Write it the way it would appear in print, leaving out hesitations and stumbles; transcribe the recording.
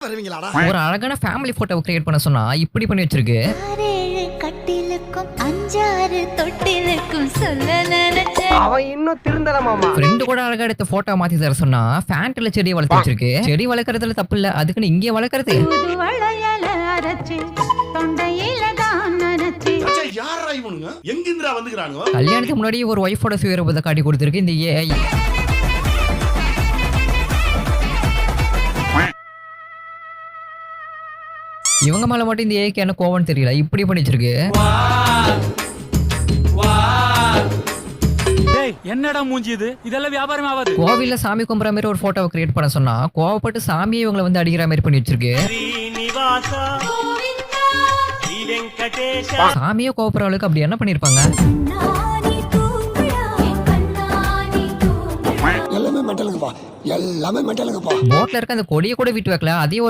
வருவீங்களாடா? ஒரு அழகான ஃபேமிலி போட்டோவை கிரியேட் பண்ண சொன்னா இப்படி பண்ணி வச்சிருக்கு. கட்டிலுக்கும் 5-6 தொட்டிலுக்கும் சொல்ல நினைச்சேன். அவன் இன்னும் திருந்தல மாமா. ஃப்ரெண்டு கூட அழகா எடுத்த போட்டோ மாத்தி தர சொன்னா ஃபேன்ட்ல செடியை வளர்த்து வச்சிருக்கு. செடி வளர்க்கறதுல தப்பு இல்ல, அதுக்குன்னு இங்கே வளர்க்கறது. புது வளையல அரைச்சு தொண்டையில தான் நனைச்சு. அச்சா, யாரா இவனுங்க? எங்கிந்திரா வந்துக்கிறானுங்க? கல்யாணத்துக்கு முன்னாடி ஒரு ஒய்ஃபோட சுயரூபத்தை காட்டி கொடுத்திருக்கு இந்த ஏஐ. இவங்க மேல மட்டும் இந்த ஏஐக்கு என்ன கோவம்னு தெரியல, இப்படி பண்ணி வச்சிருக்கு. என்னடா மூஞ்சி இது? இதெல்லாம் வியாபாரம் ஆகாது. கோவில்ல சாமி கும்புற மாதிரி ஒரு போட்டோவை கிரியேட் பண்ண சொன்னா கோவப்பட்டு சாமியை இவங்களை வந்து அடிக்கிற மாதிரி பண்ணி வச்சிருக்கு. சாமியே கோவப்படுற அளவுக்கு அப்படி என்ன பண்ணிருப்பாங்க? எல்லாமே மெண்டலுங்கப்பா, எல்லாமே மெண்டலுங்கப்பா. போட்ல இருக்க அந்த கொடியை கூட விட்டு வைக்கல, அதையும்